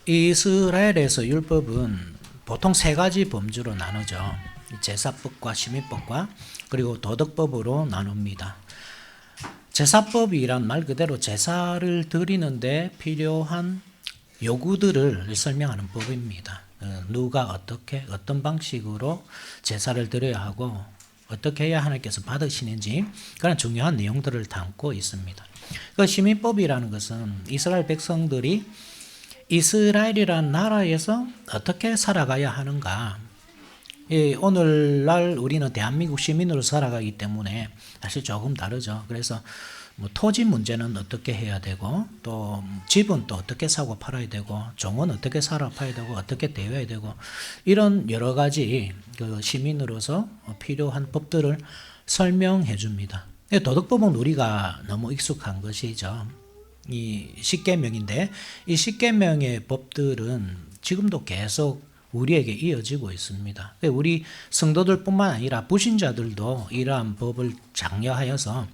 이스라엘에서 율법은 보통 세 가지 범주로 나누죠. 제사법과 시민법과 그리고 도덕법으로 나눕니다. 제사법이란 말 그대로 제사를 드리는데 필요한 요구들을 설명하는 법입니다. 누가 어떻게 어떤 방식으로 제사를 드려야 하고 어떻게 해야 하나님께서 받으시는지 그런 중요한 내용들을 담고 있습니다. 그 시민법이라는 것은 이스라엘 백성들이 이스라엘이라는 나라에서 어떻게 살아가야 하는가. 오늘날 우리는 대한민국 시민으로 살아가기 때문에 사실 조금 다르죠. 그래서 뭐 토지 문제는 어떻게 해야 되고 또 집은 또 어떻게 사고 팔아야 되고 종은 어떻게 살아 파야 되고 어떻게 대해야 되고 이런 여러 가지 그 시민으로서 필요한 법들을 설명해 줍니다. 도덕법은 우리가 너무 익숙한 것이죠. 이 십계명인데 이 십계명의 법들은 지금도 계속 우리에게 이어지고 있습니다. 우리 성도들뿐만 아니라 불신자들도 이러한 법을 장려하여서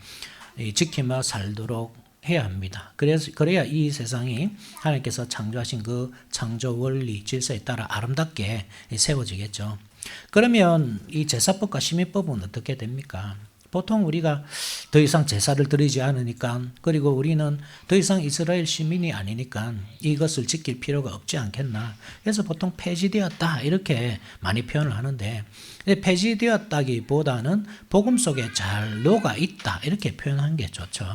지키며 살도록 해야 합니다. 그래야 이 세상이 하나님께서 창조하신 그 창조 원리 질서에 따라 아름답게 세워지겠죠. 그러면 이 제사법과 시민법은 어떻게 됩니까? 보통 우리가 더 이상 제사를 드리지 않으니까 그리고 우리는 더 이상 이스라엘 시민이 아니니까 이것을 지킬 필요가 없지 않겠나. 그래서 보통 폐지되었다 이렇게 많이 표현을 하는데 폐지되었다기보다는 복음 속에 잘 녹아 있다 이렇게 표현하는 게 좋죠.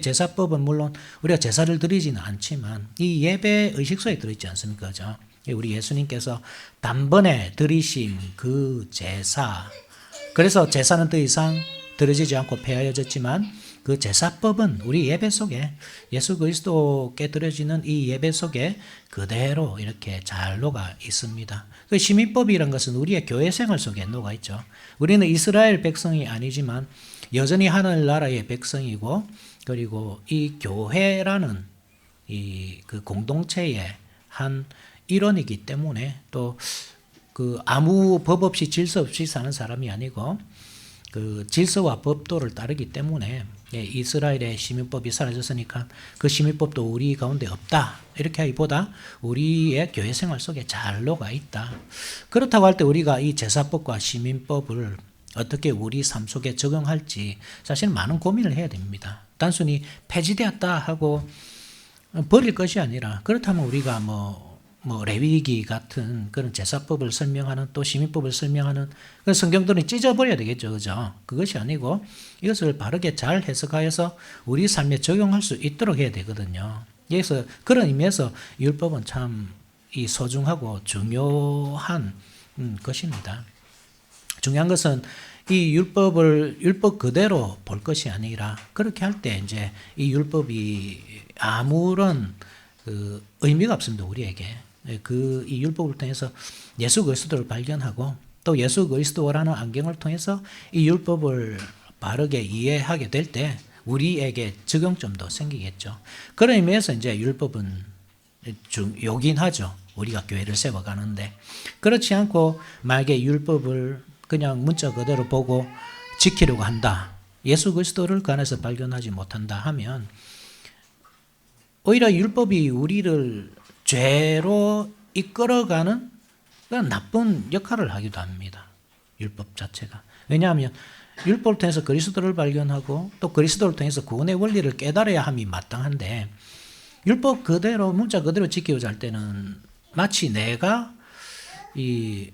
제사법은 물론 우리가 제사를 드리지는 않지만 이 예배 의식소에 들어있지 않습니까? 그죠? 우리 예수님께서 단번에 드리신 그 제사, 그래서 제사는 더 이상 드려지지 않고 폐하여졌지만 그 제사법은 우리 예배 속에 예수 그리스도께 드려지는 이 예배 속에 그대로 이렇게 잘 녹아 있습니다. 그 시민법이란 것은 우리의 교회 생활 속에 녹아 있죠. 우리는 이스라엘 백성이 아니지만 여전히 하늘나라의 백성이고 그리고 이 교회라는 이 그 공동체의 한 일원이기 때문에 또 그 아무 법 없이 질서 없이 사는 사람이 아니고 그 질서와 법도를 따르기 때문에 이스라엘의 시민법이 사라졌으니까 그 시민법도 우리 가운데 없다 이렇게 하기보다 우리의 교회 생활 속에 잘 녹아 있다. 그렇다고 할 때 우리가 이 제사법과 시민법을 어떻게 우리 삶 속에 적용할지 사실 많은 고민을 해야 됩니다. 단순히 폐지되었다 하고 버릴 것이 아니라 그렇다면 우리가 뭐 레위기 같은 그런 제사법을 설명하는 또 시민법을 설명하는 그 성경들은 찢어버려야 되겠죠. 그죠? 그것이 아니고 이것을 바르게 잘 해석하여서 우리 삶에 적용할 수 있도록 해야 되거든요. 그래서 그런 의미에서 율법은 참 이 소중하고 중요한 것입니다. 중요한 것은 이 율법 그대로 볼 것이 아니라 그렇게 할 때 이제 이 율법이 아무런 그 의미가 없습니다. 우리에게. 이 율법을 통해서 예수 그리스도를 발견하고 또 예수 그리스도라는 안경을 통해서 이 율법을 바르게 이해하게 될 때 우리에게 적용점도 생기겠죠. 그런 의미에서 이제 율법은 요긴 하죠. 우리가 교회를 세워가는데 그렇지 않고 만약에 율법을 그냥 문자 그대로 보고 지키려고 한다. 예수 그리스도를 그 안에서 발견하지 못한다 하면 오히려 율법이 우리를 죄로 이끌어가는 나쁜 역할을 하기도 합니다. 율법 자체가. 왜냐하면 율법을 통해서 그리스도를 발견하고 또 그리스도를 통해서 구원의 원리를 깨달아야 함이 마땅한데 율법 그대로 문자 그대로 지키고자 할 때는 마치 내가 이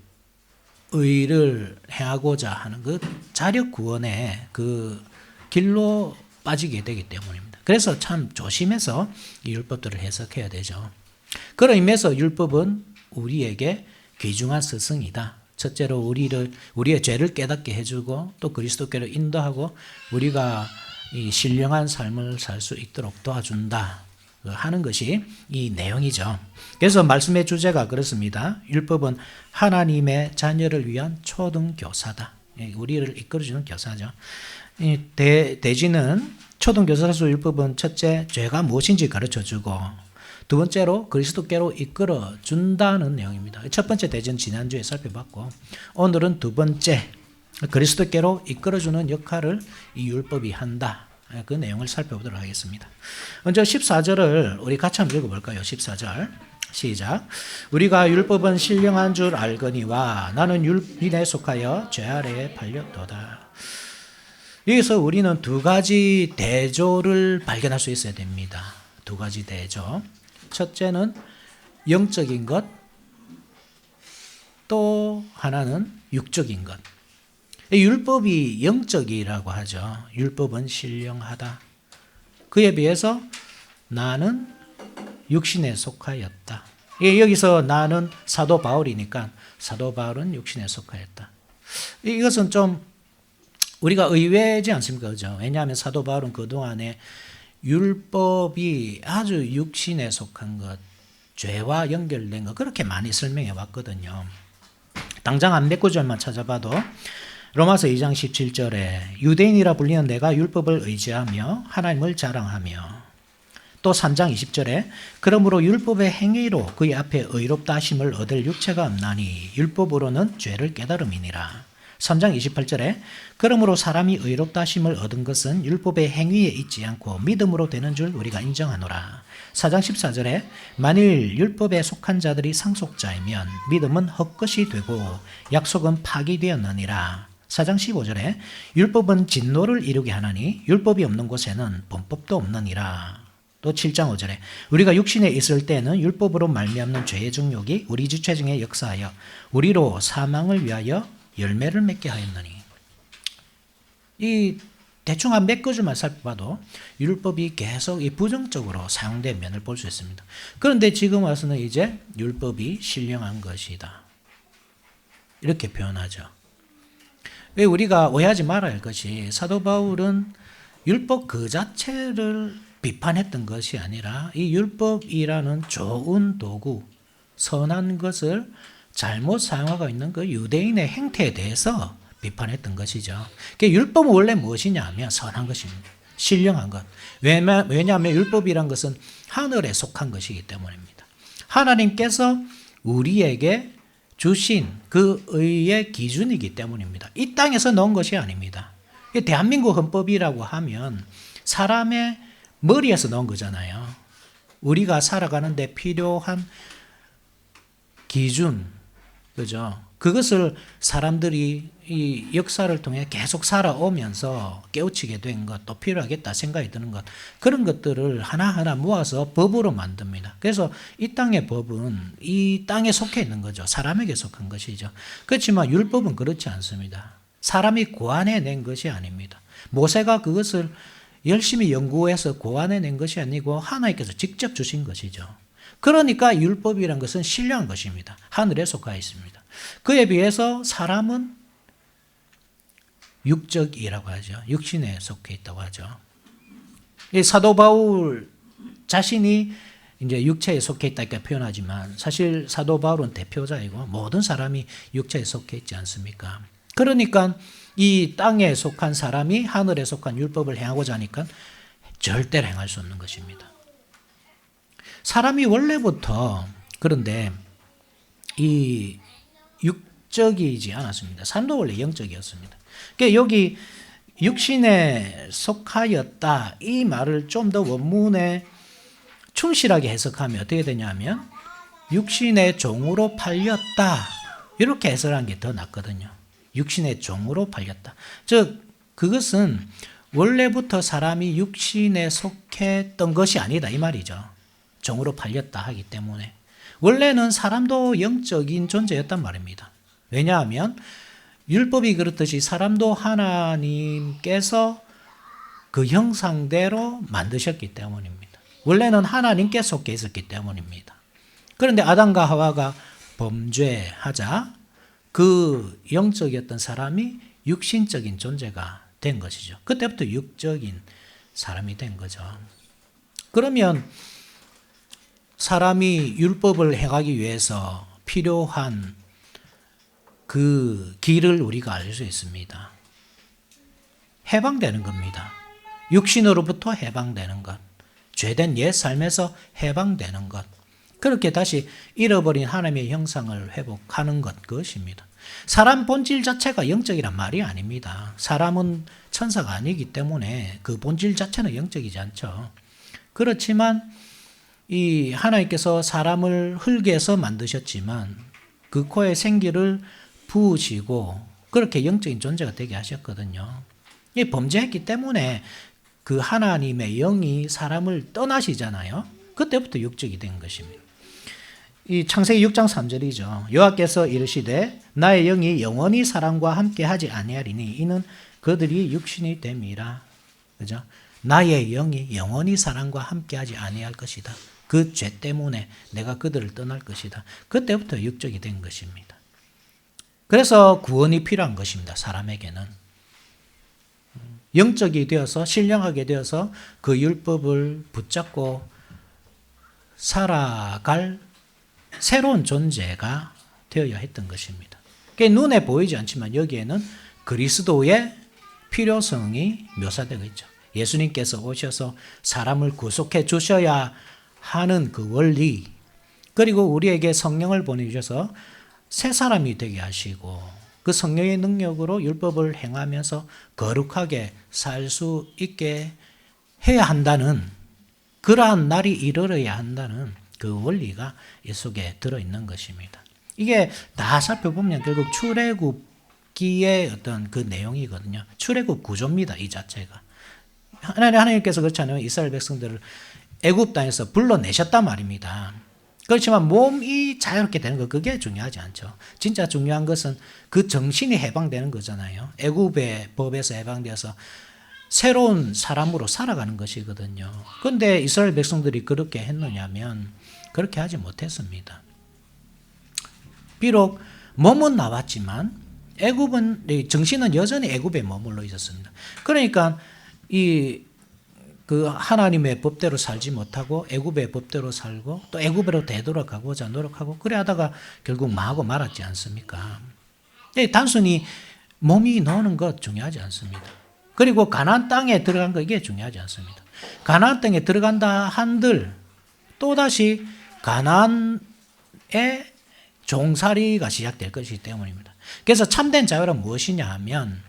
의를 행하고자 하는 그 자력 구원의 그 길로 빠지게 되기 때문입니다. 그래서 참 조심해서 이 율법들을 해석해야 되죠. 그런 의미에서 율법은 우리에게 귀중한 스승이다. 첫째로 우리의 죄를 깨닫게 해주고 또 그리스도께로 인도하고 우리가 이 신령한 삶을 살 수 있도록 도와준다 하는 것이 이 내용이죠. 그래서 말씀의 주제가 그렇습니다. 율법은 하나님의 자녀를 위한 초등교사다. 우리를 이끌어주는 교사죠. 대지는 초등교사로서 율법은 첫째 죄가 무엇인지 가르쳐주고 두 번째로 그리스도께로 이끌어준다는 내용입니다. 첫 번째 대전 지난주에 살펴봤고 오늘은 두 번째 그리스도께로 이끌어주는 역할을 이 율법이 한다. 그 내용을 살펴보도록 하겠습니다. 먼저 14절을 우리 같이 한번 읽어볼까요? 14절 시작. 우리가 율법은 신령한 줄 알거니와 나는 율법에 속하여 죄 아래에 팔렸도다. 여기서 우리는 두 가지 대조를 발견할 수 있어야 됩니다. 두 가지 대조. 첫째는 영적인 것, 또 하나는 육적인 것. 율법이 영적이라고 하죠. 율법은 신령하다. 그에 비해서 나는 육신에 속하였다. 여기서 나는 사도 바울이니까 사도 바울은 육신에 속하였다. 이것은 좀 우리가 의외지 않습니까? 그죠? 왜냐하면 사도 바울은 그동안에 율법이 아주 육신에 속한 것, 죄와 연결된 것 그렇게 많이 설명해 왔거든요. 당장 한 몇 구절만 찾아봐도 로마서 2장 17절에 유대인이라 불리는 내가 율법을 의지하며 하나님을 자랑하며, 또 3장 20절에 그러므로 율법의 행위로 그의 앞에 의롭다 하심을 얻을 육체가 없나니 율법으로는 죄를 깨달음이니라. 3장 28절에 그러므로 사람이 의롭다 하심을 얻은 것은 율법의 행위에 있지 않고 믿음으로 되는 줄 우리가 인정하노라. 4장 14절에 만일 율법에 속한 자들이 상속자이면 믿음은 헛것이 되고 약속은 파기되었느니라. 4장 15절에 율법은 진노를 이루게 하나니 율법이 없는 곳에는 범법도 없느니라. 또 7장 5절에 우리가 육신에 있을 때는 율법으로 말미암는 죄의 정욕이 우리 지체 중에 역사하여 우리로 사망을 위하여 열매를 맺게 하였느니. 이 대충 한 몇 구절만 살펴봐도 율법이 계속 이 부정적으로 사용된 면을 볼 수 있습니다. 그런데 지금 와서는 이제 율법이 신령한 것이다, 이렇게 표현하죠. 왜 우리가 오해하지 말아야 할 것이, 사도 바울은 율법 그 자체를 비판했던 것이 아니라 이 율법이라는 좋은 도구, 선한 것을 잘못 사용하고 있는 그 유대인의 행태에 대해서 비판했던 것이죠. 율법은 원래 무엇이냐 하면 선한 것입니다. 신령한 것. 왜냐하면 율법이란 것은 하늘에 속한 것이기 때문입니다. 하나님께서 우리에게 주신 그 의의 기준이기 때문입니다. 이 땅에서 넣은 것이 아닙니다. 대한민국 헌법이라고 하면 사람의 머리에서 넣은 거잖아요. 우리가 살아가는데 필요한 기준, 그죠? 그것을 사람들이 이 역사를 통해 계속 살아오면서 깨우치게 된 것, 또 필요하겠다 생각이 드는 것, 그런 것들을 하나하나 모아서 법으로 만듭니다. 그래서 이 땅의 법은 이 땅에 속해 있는 거죠. 사람에게 속한 것이죠. 그렇지만 율법은 그렇지 않습니다. 사람이 고안해낸 것이 아닙니다. 모세가 그것을 열심히 연구해서 고안해낸 것이 아니고 하나님께서 직접 주신 것이죠. 그러니까 율법이란 것은 신령한 것입니다. 하늘에 속하 있습니다. 그에 비해서 사람은 육적이라고 하죠. 육신에 속해 있다고 하죠. 사도 바울 자신이 이제 육체에 속해 있다 이렇게 표현하지만 사실 사도 바울은 대표자이고 모든 사람이 육체에 속해 있지 않습니까? 그러니까 이 땅에 속한 사람이 하늘에 속한 율법을 행하고자 하니까 절대로 행할 수 없는 것입니다. 사람이 원래부터 그런데 이 육적이지 않았습니다. 사람도 원래 영적이었습니다. 그러니까 여기 육신에 속하였다 이 말을 좀 더 원문에 충실하게 해석하면 어떻게 되냐면 육신의 종으로 팔렸다 이렇게 해석하는 게 더 낫거든요. 육신의 종으로 팔렸다. 즉 그것은 원래부터 사람이 육신에 속했던 것이 아니다 이 말이죠. 종으로 팔렸다 하기 때문에 원래는 사람도 영적인 존재였단 말입니다. 왜냐하면 율법이 그렇듯이 사람도 하나님께서 그 형상대로 만드셨기 때문입니다. 원래는 하나님께 속해 있었기 때문입니다. 그런데 아담과 하와가 범죄하자 그 영적이었던 사람이 육신적인 존재가 된 것이죠. 그때부터 육적인 사람이 된 거죠. 그러면 사람이 율법을 행하기 위해서 필요한 그 길을 우리가 알 수 있습니다. 해방되는 겁니다. 육신으로부터 해방되는 것, 죄된 옛 삶에서 해방되는 것, 그렇게 다시 잃어버린 하나님의 형상을 회복하는 것, 그것입니다. 사람 본질 자체가 영적이란 말이 아닙니다. 사람은 천사가 아니기 때문에 그 본질 자체는 영적이지 않죠. 그렇지만 이 하나님께서 사람을 흙에서 만드셨지만 그 코에 생기를 부으시고 그렇게 영적인 존재가 되게 하셨거든요. 이 범죄했기 때문에 그 하나님의 영이 사람을 떠나시잖아요. 그때부터 육적이 된 것입니다. 이 창세기 6장 3절이죠. 여호와께서 이르시되 나의 영이 영원히 사람과 함께 하지 아니하리니 이는 그들이 육신이 됨이라. 그죠? 나의 영이 영원히 사람과 함께 하지 아니할 것이다. 그 죄 때문에 내가 그들을 떠날 것이다. 그때부터 육적이 된 것입니다. 그래서 구원이 필요한 것입니다. 사람에게는. 영적이 되어서 신령하게 되어서 그 율법을 붙잡고 살아갈 새로운 존재가 되어야 했던 것입니다. 그게 눈에 보이지 않지만 여기에는 그리스도의 필요성이 묘사되고 있죠. 예수님께서 오셔서 사람을 구속해 주셔야 하는 그 원리, 그리고 우리에게 성령을 보내주셔서 새 사람이 되게 하시고 그 성령의 능력으로 율법을 행하면서 거룩하게 살 수 있게 해야 한다는, 그러한 날이 이르러야 한다는 그 원리가 이 속에 들어있는 것입니다. 이게 다 살펴보면 결국 출애굽기의 어떤 그 내용이거든요. 출애굽 구조입니다. 이 자체가. 하나님께서 그렇잖아요. 이스라엘 백성들을 애굽 땅에서 불러내셨단 말입니다. 그렇지만 몸이 자유롭게 되는 거 그게 중요하지 않죠. 진짜 중요한 것은 그 정신이 해방되는 거잖아요. 애굽의 법에서 해방되어서 새로운 사람으로 살아가는 것이거든요. 그런데 이스라엘 백성들이 그렇게 했느냐면 그렇게 하지 못했습니다. 비록 몸은 나왔지만 애굽은, 정신은 여전히 애굽에 머물러 있었습니다. 그러니까 그 하나님의 법대로 살지 못하고 애굽의 법대로 살고 또 애굽으로 되돌아가고자 노력하고 그래 하다가 결국 망하고 말았지 않습니까? 단순히 몸이 노는 것 중요하지 않습니다. 그리고 가나안 땅에 들어간 거 이게 중요하지 않습니다. 가나안 땅에 들어간다 한들 또다시 가나안의 종살이가 시작될 것이기 때문입니다. 그래서 참된 자유란 무엇이냐 하면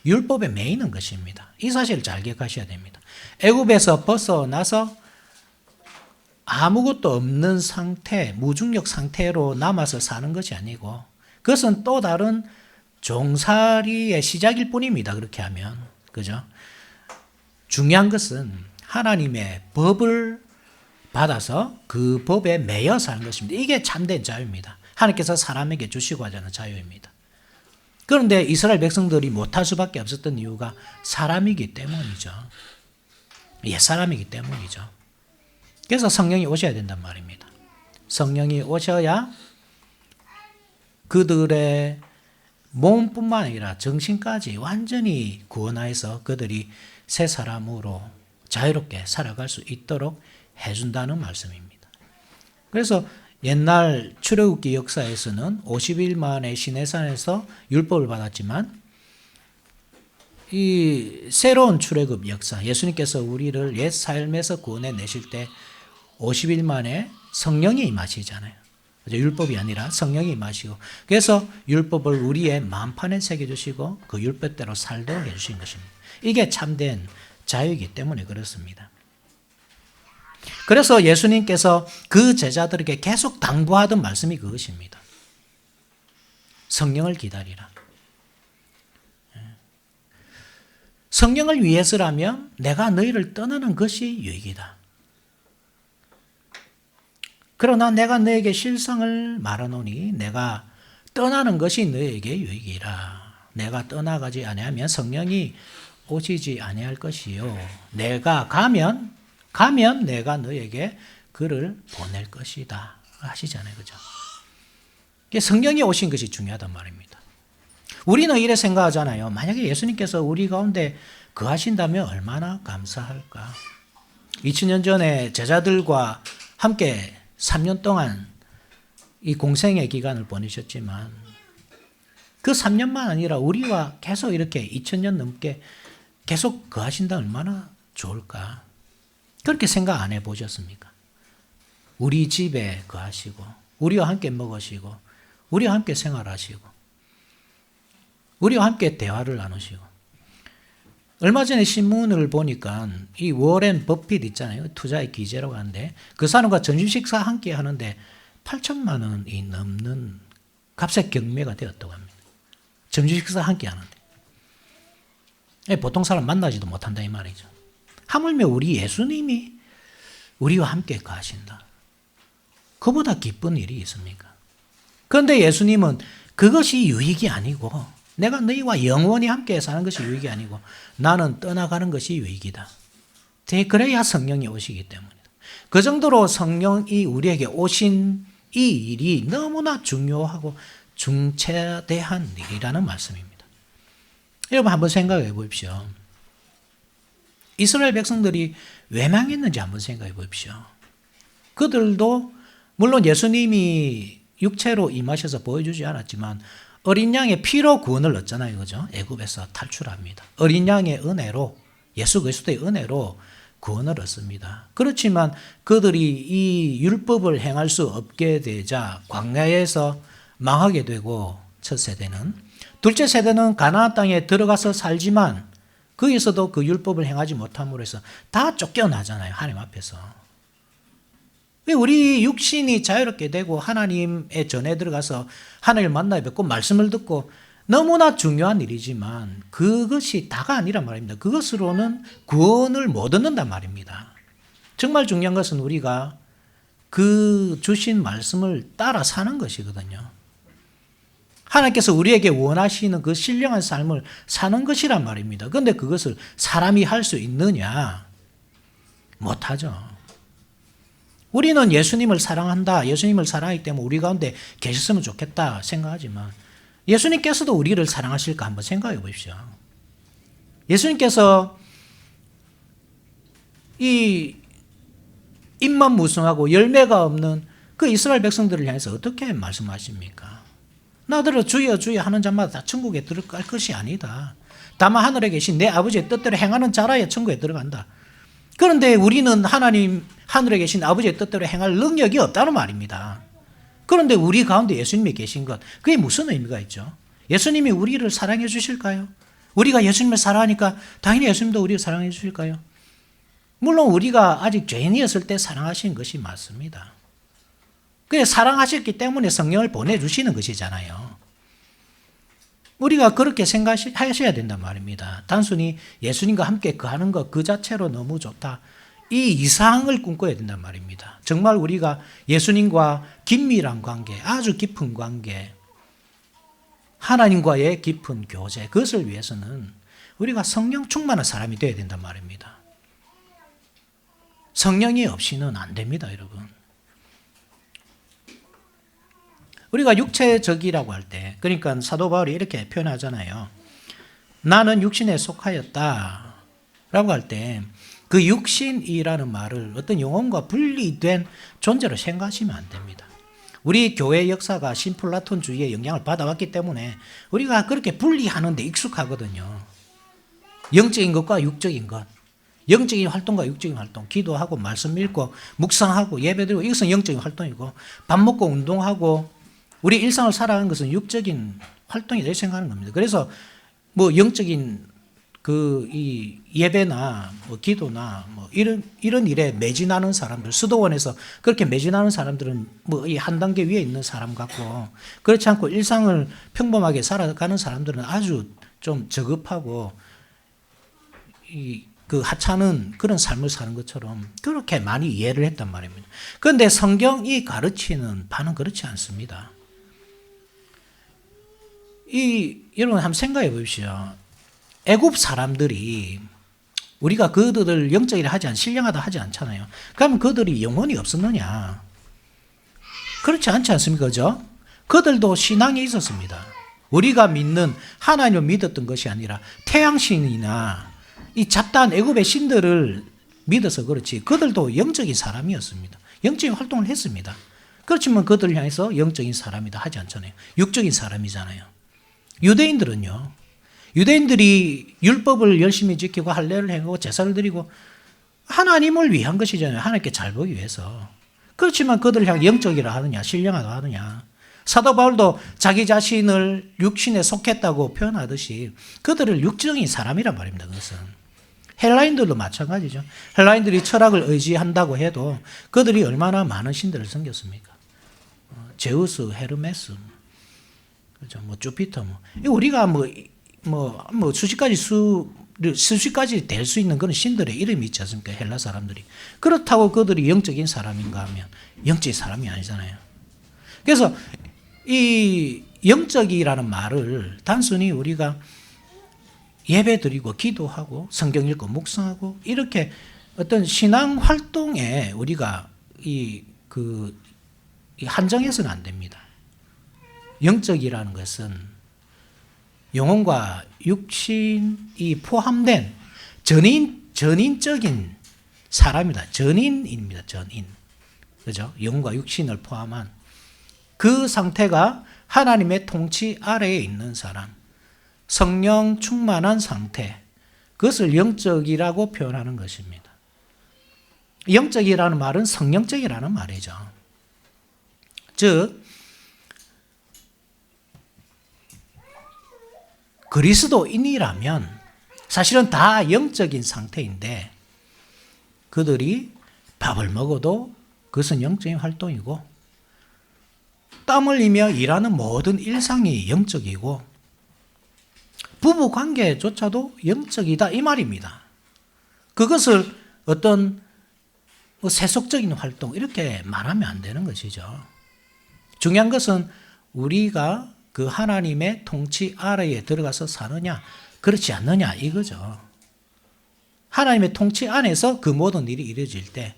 율법에 매이는 것입니다. 이 사실을 잘 기억하셔야 됩니다. 애굽에서 벗어나서 아무것도 없는 상태, 무중력 상태로 남아서 사는 것이 아니고 그것은 또 다른 종살이의 시작일 뿐입니다. 그렇게 하면. 그죠? 중요한 것은 하나님의 법을 받아서 그 법에 매여 사는 것입니다. 이게 참된 자유입니다. 하나님께서 사람에게 주시고 하자는 자유입니다. 그런데 이스라엘 백성들이 못할 수밖에 없었던 이유가 사람이기 때문이죠. 옛사람이기 때문이죠. 그래서 성령이 오셔야 된단 말입니다. 성령이 오셔야 그들의 몸뿐만 아니라 정신까지 완전히 구원하여서 그들이 새 사람으로 자유롭게 살아갈 수 있도록 해준다는 말씀입니다. 그래서 옛날 출애굽기 역사에서는 50일 만에 시내산에서 율법을 받았지만 이 새로운 출애굽 역사, 예수님께서 우리를 옛 삶에서 구원해 내실 때 50일 만에 성령이 임하시잖아요. 율법이 아니라 성령이 임하시고 그래서 율법을 우리의 마음판에 새겨주시고 그 율법대로 살도록 해주신 것입니다. 이게 참된 자유이기 때문에 그렇습니다. 그래서 예수님께서 그 제자들에게 계속 당부하던 말씀이 그것입니다. 성령을 기다리라. 성령을 위해서라면 내가 너희를 떠나는 것이 유익이다. 그러나 내가 너에게 실상을 말하노니 내가 떠나는 것이 너에게 유익이라. 내가 떠나가지 아니하면 성령이 오시지 아니할 것이요. 내가 가면 내가 너에게 그를 보낼 것이다. 하시잖아요. 그죠? 성령이 오신 것이 중요하단 말입니다. 우리는 이래 생각하잖아요. 만약에 예수님께서 우리 가운데 거하신다면 얼마나 감사할까. 2000년 전에 제자들과 함께 3년 동안 이 공생의 기간을 보내셨지만 그 3년만 아니라 우리와 계속 이렇게 2000년 넘게 계속 거하신다면 얼마나 좋을까. 그렇게 생각 안 해보셨습니까? 우리 집에 거하시고 우리와 함께 먹으시고 우리와 함께 생활하시고 우리와 함께 대화를 나누시고 얼마 전에 신문을 보니까 이 워렌 버핏 있잖아요. 투자의 기재라고 하는데 그 사람과 점심 식사 함께 하는데 8천만 원이 넘는 값의 경매가 되었다고 합니다. 점심 식사 함께 하는데. 보통 사람 만나지도 못한다 이 말이죠. 하물며 우리 예수님이 우리와 함께 가신다. 그보다 기쁜 일이 있습니까? 그런데 예수님은 그것이 유익이 아니고 내가 너희와 영원히 함께 사는 것이 유익이 아니고 나는 떠나가는 것이 유익이다. 그래야 성령이 오시기 때문이다. 그 정도로 성령이 우리에게 오신 이 일이 너무나 중요하고 중차대한 일이라는 말씀입니다. 여러분 한번 생각해 보십시오. 이스라엘 백성들이 왜 망했는지 한번 생각해 보십시오. 그들도 물론 예수님이 육체로 임하셔서 보여주지 않았지만 어린 양의 피로 구원을 얻잖아요. 그죠? 애굽에서 탈출합니다. 어린 양의 은혜로 예수 그리스도의 은혜로 구원을 얻습니다. 그렇지만 그들이 이 율법을 행할 수 없게 되자 광야에서 망하게 되고 첫 세대는 둘째 세대는 가나안 땅에 들어가서 살지만 거기서도 그 율법을 행하지 못함으로 해서 다 쫓겨나잖아요. 하나님 앞에서. 우리 육신이 자유롭게 되고 하나님의 전에 들어가서 하나님을 만나 뵙고 말씀을 듣고 너무나 중요한 일이지만 그것이 다가 아니란 말입니다. 그것으로는 구원을 못 얻는단 말입니다. 정말 중요한 것은 우리가 그 주신 말씀을 따라 사는 것이거든요. 하나님께서 우리에게 원하시는 그 신령한 삶을 사는 것이란 말입니다. 그런데 그것을 사람이 할 수 있느냐? 못하죠. 우리는 예수님을 사랑한다. 예수님을 사랑하기 때문에 우리 가운데 계셨으면 좋겠다 생각하지만 예수님께서도 우리를 사랑하실까 한번 생각해 보십시오. 예수님께서 이 입만 무성하고 열매가 없는 그 이스라엘 백성들을 향해서 어떻게 말씀하십니까? 나더러 주여 주여 하는 자마다 다 천국에 들어갈 것이 아니다. 다만 하늘에 계신 내 아버지의 뜻대로 행하는 자라야 천국에 들어간다. 그런데 우리는 하나님 하늘에 계신 아버지의 뜻대로 행할 능력이 없다는 말입니다. 그런데 우리 가운데 예수님이 계신 것, 그게 무슨 의미가 있죠? 예수님이 우리를 사랑해 주실까요? 우리가 예수님을 사랑하니까 당연히 예수님도 우리를 사랑해 주실까요? 물론 우리가 아직 죄인이었을 때 사랑하신 것이 맞습니다. 그래 사랑하셨기 때문에 성령을 보내주시는 것이잖아요. 우리가 그렇게 생각하셔야 된단 말입니다. 단순히 예수님과 함께 거하는 것 그 자체로 너무 좋다. 이 이상을 꿈꿔야 된단 말입니다. 정말 우리가 예수님과 긴밀한 관계, 아주 깊은 관계, 하나님과의 깊은 교제, 그것을 위해서는 우리가 성령 충만한 사람이 되어야 된단 말입니다. 성령이 없이는 안 됩니다, 여러분. 우리가 육체적이라고 할 때, 그러니까 사도 바울이 이렇게 표현하잖아요. 나는 육신에 속하였다 라고 할 때 그 육신이라는 말을 어떤 영혼과 분리된 존재로 생각하시면 안 됩니다. 우리 교회 역사가 신플라톤주의의 영향을 받아왔기 때문에 우리가 그렇게 분리하는 데 익숙하거든요. 영적인 것과 육적인 것, 영적인 활동과 육적인 활동, 기도하고 말씀 읽고 묵상하고 예배드리고 이것은 영적인 활동이고 밥 먹고 운동하고 우리 일상을 살아가는 것은 육적인 활동이라고 생각하는 겁니다. 그래서 뭐 영적인 이 예배나 뭐 기도나 뭐 이런 일에 매진하는 사람들, 수도원에서 그렇게 매진하는 사람들은 뭐 이 한 단계 위에 있는 사람 같고 그렇지 않고 일상을 평범하게 살아가는 사람들은 아주 좀 저급하고 그 하찮은 그런 삶을 사는 것처럼 그렇게 많이 이해를 했단 말입니다. 그런데 성경이 가르치는 바는 그렇지 않습니다. 여러분 한번 생각해 보십시오. 애굽 사람들이 우리가 그들을 영적이라 하지 신령하다 하지 않잖아요. 그러면 그들이 영혼이 없었느냐? 그렇지 않지 않습니까? 그죠? 그들도 신앙이 있었습니다. 우리가 믿는 하나님을 믿었던 것이 아니라 태양신이나 이 잡다한 애굽의 신들을 믿어서 그렇지 그들도 영적인 사람이었습니다. 영적인 활동을 했습니다. 그렇지만 그들을 향해서 영적인 사람이다 하지 않잖아요. 육적인 사람이잖아요. 유대인들은요. 유대인들이 율법을 열심히 지키고 할례를 행하고 제사를 드리고 하나님을 위한 것이잖아요. 하나님께 잘 보기 위해서. 그렇지만 그들을 향해 영적이라 하느냐 신령하다 하느냐 사도 바울도 자기 자신을 육신에 속했다고 표현하듯이 그들을 육적인 사람이란 말입니다. 그것은 헬라인들도 마찬가지죠. 헬라인들이 철학을 의지한다고 해도 그들이 얼마나 많은 신들을 섬겼습니까? 제우스, 헤르메스, 그죠? 뭐 주피터, 우리가 수십 가지 될 수 있는 그런 신들의 이름이 있지 않습니까? 헬라 사람들이. 그렇다고 그들이 영적인 사람인가 하면 영적인 사람이 아니잖아요. 그래서 이 영적이라는 말을 단순히 우리가 예배 드리고 기도하고 성경 읽고 묵상하고 이렇게 어떤 신앙 활동에 우리가 한정해서는 안 됩니다. 영적이라는 것은 영혼과 육신이 포함된 전인적인 사람이다. 전인입니다. 전인. 그죠? 영혼과 육신을 포함한 그 상태가 하나님의 통치 아래에 있는 사람, 성령 충만한 상태, 그것을 영적이라고 표현하는 것입니다. 영적이라는 말은 성령적이라는 말이죠. 즉 그리스도인이라면 사실은 다 영적인 상태인데 그들이 밥을 먹어도 그것은 영적인 활동이고 땀 흘리며 일하는 모든 일상이 영적이고 부부 관계조차도 영적이다 이 말입니다. 그것을 어떤 세속적인 활동 이렇게 말하면 안 되는 것이죠. 중요한 것은 우리가 그 하나님의 통치 아래에 들어가서 사느냐 그렇지 않느냐 이거죠. 하나님의 통치 안에서 그 모든 일이 이루어질 때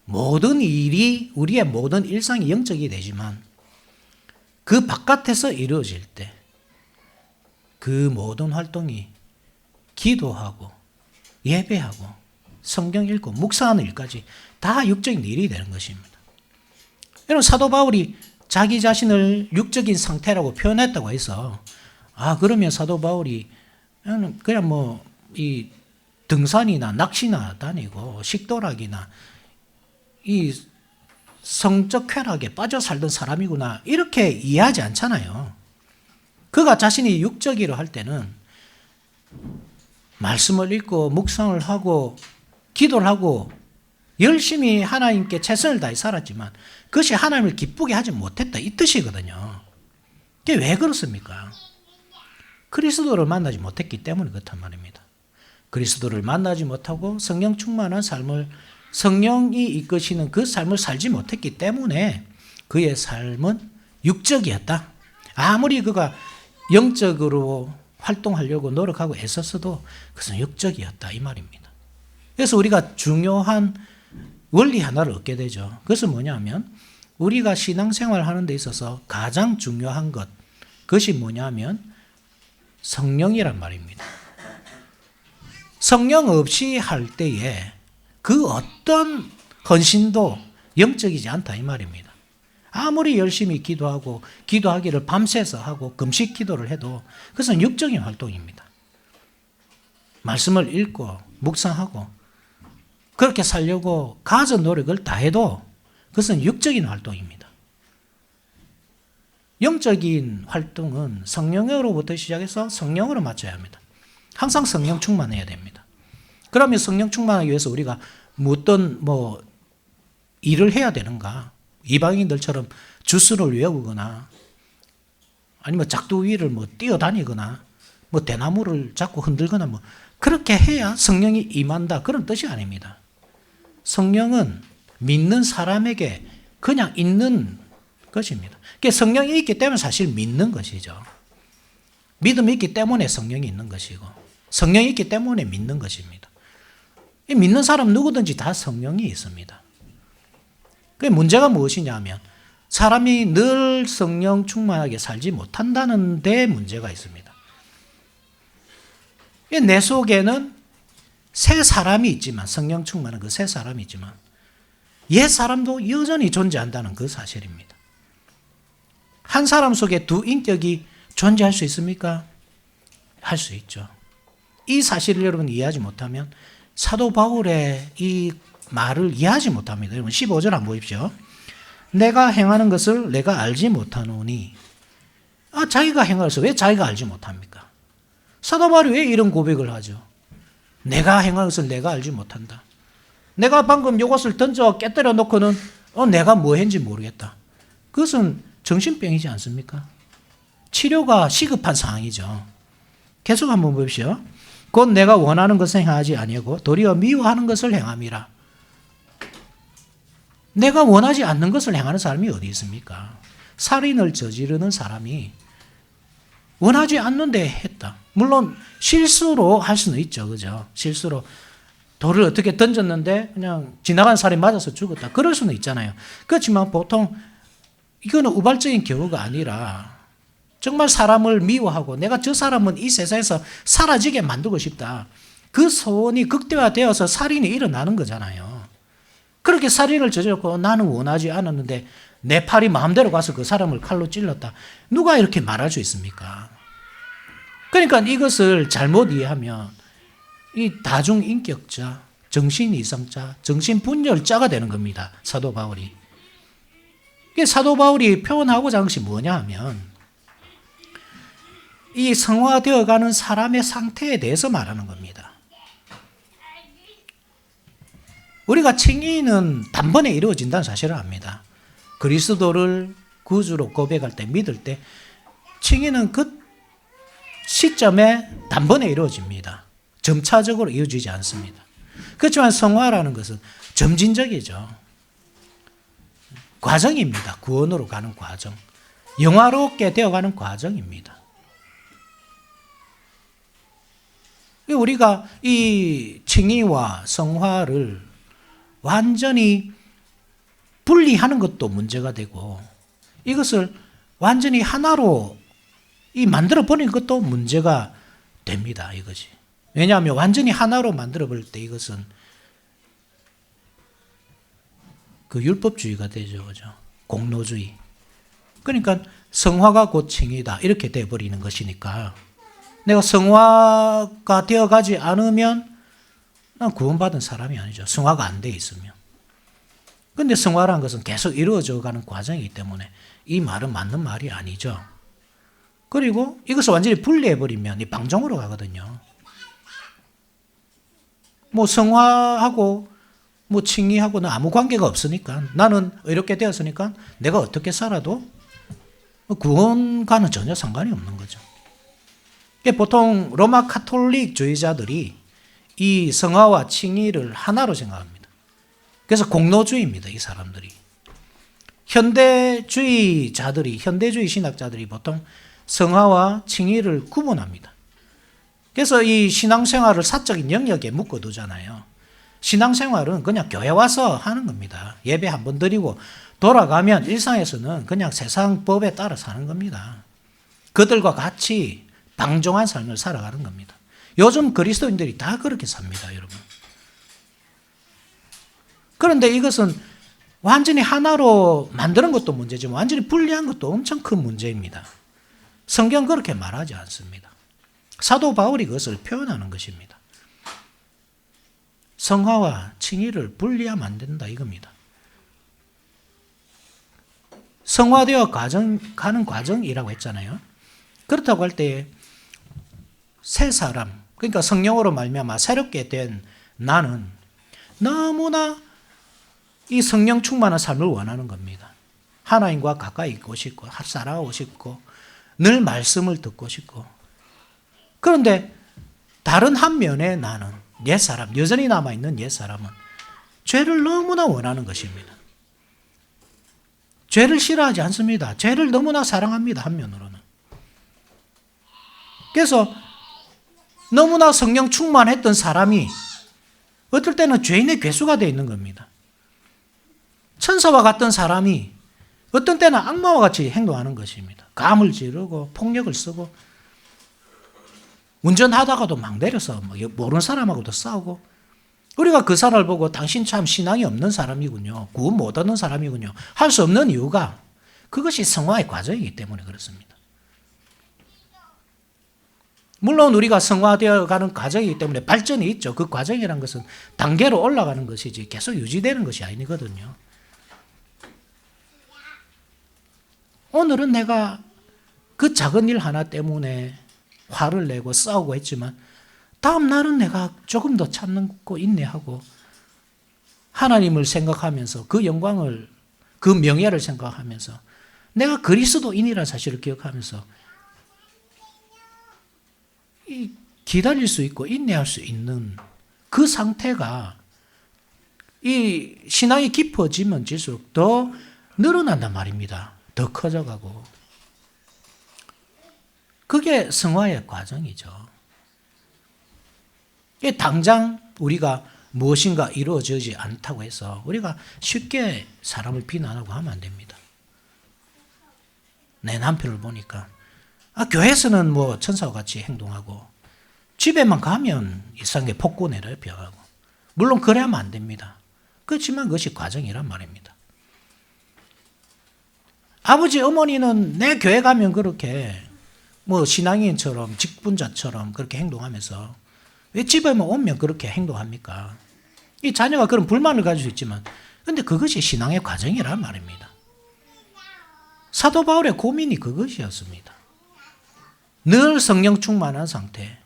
모든 일이 우리의 모든 일상이 영적이 되지만 그 바깥에서 이루어질 때 그 모든 활동이 기도하고 예배하고 성경 읽고 묵상하는 일까지 다 육적인 일이 되는 것입니다. 여러분 사도 바울이 자기 자신을 육적인 상태라고 표현했다고 해서 그러면 사도 바울이 그냥 이 등산이나 낚시나 다니고 식도락이나 이 성적 쾌락에 빠져 살던 사람이구나 이렇게 이해하지 않잖아요. 그가 자신이 육적이라 할 때는 말씀을 읽고 묵상을 하고 기도를 하고 열심히 하나님께 최선을 다해 살았지만 그것이 하나님을 기쁘게 하지 못했다 이 뜻이거든요. 그게 왜 그렇습니까? 그리스도를 만나지 못했기 때문에 그렇단 말입니다. 그리스도를 만나지 못하고 성령 충만한 삶을 성령이 이끄시는 그 삶을 살지 못했기 때문에 그의 삶은 육적이었다. 아무리 그가 영적으로 활동하려고 노력하고 애썼어도 그것은 육적이었다 이 말입니다. 그래서 우리가 중요한 원리 하나를 얻게 되죠. 그것은 뭐냐면 우리가 신앙생활 하는 데 있어서 가장 중요한 것 그것이 뭐냐면 성령이란 말입니다. 성령 없이 할 때에 그 어떤 헌신도 영적이지 않다 이 말입니다. 아무리 열심히 기도하고 기도하기를 밤새서 하고 금식 기도를 해도 그것은 육적인 활동입니다. 말씀을 읽고 묵상하고 그렇게 살려고 가진 노력을 다해도 그것은 육적인 활동입니다. 영적인 활동은 성령으로부터 시작해서 성령으로 맞춰야 합니다. 항상 성령 충만해야 됩니다. 그러면 성령 충만하기 위해서 우리가 어떤 일을 해야 되는가? 이방인들처럼 주스를 외우거나 아니면 작두 위를 뛰어다니거나 대나무를 잡고 흔들거나 그렇게 해야 성령이 임한다 그런 뜻이 아닙니다. 성령은 믿는 사람에게 그냥 있는 것입니다. 그러니까 성령이 있기 때문에 사실 믿는 것이죠. 믿음이 있기 때문에 성령이 있는 것이고 성령이 있기 때문에 믿는 것입니다. 믿는 사람 누구든지 다 성령이 있습니다. 그 문제가 무엇이냐 하면 사람이 늘 성령 충만하게 살지 못한다는 데 문제가 있습니다. 내 속에는 새 사람이 있지만 성령 충만한 그 새 사람이 있지만 옛 사람도 여전히 존재한다는 그 사실입니다. 한 사람 속에 두 인격이 존재할 수 있습니까? 할 수 있죠. 이 사실을 여러분 이해하지 못하면 사도 바울의 이 말을 이해하지 못합니다. 여러분 15절 한번 보십시오. 내가 행하는 것을 내가 알지 못하노니. 자기가 행하면서 왜 자기가 알지 못합니까? 사도 바울이 왜 이런 고백을 하죠? 내가 행하는 것을 내가 알지 못한다. 내가 방금 요것을 던져 깨뜨려 놓고는 내가 뭐 했는지 모르겠다. 그것은 정신병이지 않습니까? 치료가 시급한 상황이죠. 계속 한번 보십시오. 곧 내가 원하는 것을 행하지 아니하고 도리어 미워하는 것을 행함이라. 내가 원하지 않는 것을 행하는 사람이 어디 있습니까? 살인을 저지르는 사람이 원하지 않는데 했다. 물론 실수로 할 수는 있죠. 그죠? 실수로 돌을 어떻게 던졌는데 그냥 지나간 사람이 맞아서 죽었다. 그럴 수는 있잖아요. 그렇지만 보통 이거는 우발적인 경우가 아니라 정말 사람을 미워하고 내가 저 사람은 이 세상에서 사라지게 만들고 싶다. 그 소원이 극대화되어서 살인이 일어나는 거잖아요. 그렇게 살인을 저질렀고 나는 원하지 않았는데 내 팔이 마음대로 가서 그 사람을 칼로 찔렀다. 누가 이렇게 말할 수 있습니까? 그러니까 이것을 잘못 이해하면 이 다중인격자, 정신이상자, 정신분열자가 되는 겁니다. 사도 바울이. 이게 사도 바울이 표현하고자 하는 것이 뭐냐 하면 이 성화되어가는 사람의 상태에 대해서 말하는 겁니다. 우리가 칭의는 단번에 이루어진다는 사실을 압니다. 그리스도를 구주로 고백할 때, 믿을 때 칭의는 그 시점에 단번에 이루어집니다. 점차적으로 이루어지지 않습니다. 그렇지만 성화라는 것은 점진적이죠. 과정입니다. 구원으로 가는 과정. 영화롭게 되어가는 과정입니다. 우리가 이 칭의와 성화를 완전히 분리하는 것도 문제가 되고 이것을 완전히 하나로 만들어 버리는 것도 문제가 됩니다. 이것이. 왜냐하면 완전히 하나로 만들어 버릴 때 이것은 그 율법주의가 되죠. 그죠? 공로주의. 그러니까 성화가 곧 칭의다. 이렇게 돼 버리는 것이니까 내가 성화가 되어가지 않으면 난 구원받은 사람이 아니죠. 성화가 안 돼 있으면. 그런데 성화라는 것은 계속 이루어져 가는 과정이기 때문에 이 말은 맞는 말이 아니죠. 그리고 이것을 완전히 분리해버리면 이 방종으로 가거든요. 뭐 성화하고 뭐 칭의하고는 아무 관계가 없으니까 나는 이렇게 되었으니까 내가 어떻게 살아도 구원과는 전혀 상관이 없는 거죠. 보통 로마 카톨릭주의자들이 이 성화와 칭의를 하나로 생각합니다. 그래서 공로주의입니다. 이 사람들이. 현대주의 신학자들이 보통 성화와 칭의를 구분합니다. 그래서 이 신앙생활을 사적인 영역에 묶어두잖아요. 신앙생활은 그냥 교회 와서 하는 겁니다. 예배 한번 드리고 돌아가면 일상에서는 그냥 세상 법에 따라 사는 겁니다. 그들과 같이 방종한 삶을 살아가는 겁니다. 요즘 그리스도인들이 다 그렇게 삽니다, 여러분. 그런데 이것은 완전히 하나로 만드는 것도 문제지만 완전히 분리한 것도 엄청 큰 문제입니다. 성경은 그렇게 말하지 않습니다. 사도 바울이 그것을 표현하는 것입니다. 성화와 칭의를 분리하면 안 된다 이겁니다. 성화되어 가는 과정이라고 했잖아요. 그렇다고 할 때 새 사람, 그러니까 성령으로 말미암아 새롭게 된 나는 너무나 이 성령 충만한 삶을 원하는 겁니다. 하나님과 가까이 있고 싶고 살아가고 싶고 늘 말씀을 듣고 싶고 그런데 다른 한 면에 나는 옛사람, 여전히 남아있는 옛사람은 죄를 너무나 원하는 것입니다. 죄를 싫어하지 않습니다. 죄를 너무나 사랑합니다. 한면으로는. 그래서 너무나 성령 충만했던 사람이 어떨 때는 죄인의 괴수가 되어 있는 겁니다. 천사와 같던 사람이 어떤 때는 악마와 같이 행동하는 것입니다. 감을 지르고 폭력을 쓰고 운전하다가도 막 내려서 모르는 사람하고도 싸우고 우리가 그 사람을 보고 당신 참 신앙이 없는 사람이군요. 구원 못 얻는 사람이군요. 할 수 없는 이유가 그것이 성화의 과정이기 때문에 그렇습니다. 물론 우리가 성화되어 가는 과정이기 때문에 발전이 있죠. 그 과정이라는 것은 단계로 올라가는 것이지 계속 유지되는 것이 아니거든요. 오늘은 내가 그 작은 일 하나 때문에 화를 내고 싸우고 했지만 다음 날은 내가 조금 더 참고 인내하고 하나님을 생각하면서 그 영광을, 그 명예를 생각하면서 내가 그리스도인이라는 사실을 기억하면서 기다릴 수 있고 인내할 수 있는 그 상태가 이 신앙이 깊어지면 질수록 더 늘어난단 말입니다. 더 커져가고. 그게 성화의 과정이죠. 당장 우리가 무엇인가 이루어지지 않다고 해서 우리가 쉽게 사람을 비난하고 하면 안 됩니다. 내 남편을 보니까 교회에서는 뭐 천사와 같이 행동하고 집에만 가면 이상하게 폭고 내려요, 벼하고. 물론 그래야만 안 됩니다. 그렇지만 그것이 과정이란 말입니다. 아버지, 어머니는 내 교회 가면 그렇게 뭐 신앙인처럼 직분자처럼 그렇게 행동하면서 왜 집에만 오면 그렇게 행동합니까? 이 자녀가 그런 불만을 가질 수 있지만 근데 그것이 신앙의 과정이란 말입니다. 사도 바울의 고민이 그것이었습니다. 늘 성령 충만한 상태,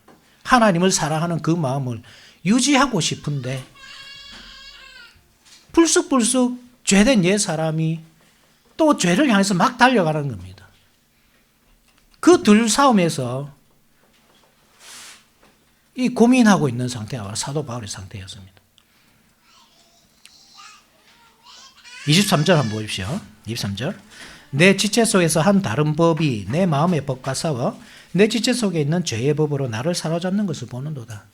하나님을 사랑하는 그 마음을 유지하고 싶은데 불쑥불쑥 죄된 옛 사람이 또 죄를 향해서 막 달려가는 겁니다. 그 둘 싸움에서 이 고민하고 있는 상태가 바로 사도 바울의 상태였습니다. 23절 한번 보십시오. 23절. 내 지체 속에서 한 다른 법이 내 마음의 법과 싸워 내 지체 속에 있는 죄의 법으로 나를 사로잡는 것을 보는도다.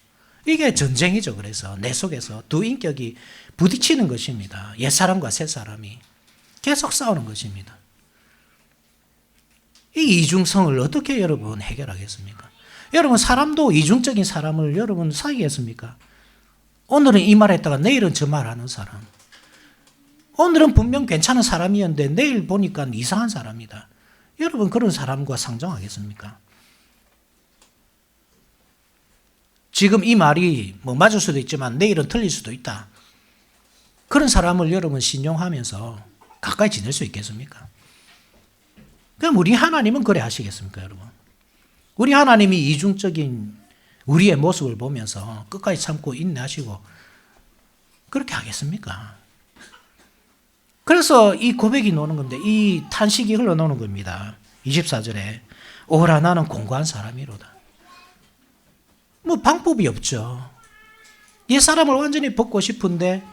이게 전쟁이죠. 그래서 내 속에서 두 인격이 부딪히는 것입니다. 옛사람과 새사람이 계속 싸우는 것입니다. 이 이중성을 어떻게 여러분 해결하겠습니까? 여러분 사람도 이중적인 사람을 여러분 사귀겠습니까? 오늘은 이 말했다가 내일은 저 말하는 사람. 오늘은 분명 괜찮은 사람이었는데 내일 보니까 이상한 사람이다. 여러분 그런 사람과 상종하겠습니까? 지금 이 말이 뭐 맞을 수도 있지만 내일은 틀릴 수도 있다. 그런 사람을 여러분 신용하면서 가까이 지낼 수 있겠습니까? 그럼 우리 하나님은 그래 하시겠습니까, 여러분? 우리 하나님이 이중적인 우리의 모습을 보면서 끝까지 참고 인내하시고 그렇게 하겠습니까? 그래서 이 고백이 나오는 건데 이 탄식이 흘러나오는 겁니다. 24절에 오라 나는 공고한 사람이로다. 뭐 방법이 없죠. 옛 사람을 완전히 벗고 싶은데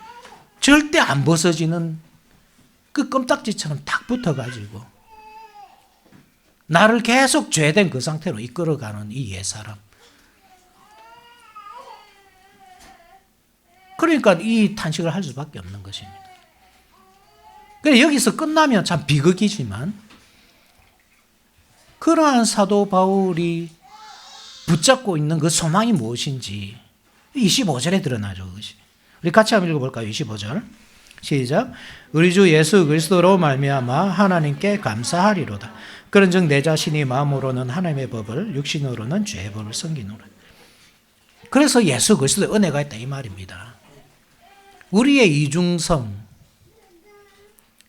절대 안 벗어지는 그 껌딱지처럼 딱 붙어가지고 나를 계속 죄된 그 상태로 이끌어가는 이 옛 사람. 그러니까 이 탄식을 할 수밖에 없는 것입니다. 그래 여기서 끝나면 참 비극이지만 그러한 사도 바울이 붙잡고 있는 그 소망이 무엇인지 25절에 드러나죠. 그것이. 우리 같이 한번 읽어볼까요? 25절 시작. 우리 주 예수 그리스도로 말미암아 하나님께 감사하리로다. 그런즉 내 자신이 마음으로는 하나님의 법을 육신으로는 죄의 법을 섬기노라. 그래서 예수 그리스도의 은혜가 있다 이 말입니다. 우리의 이중성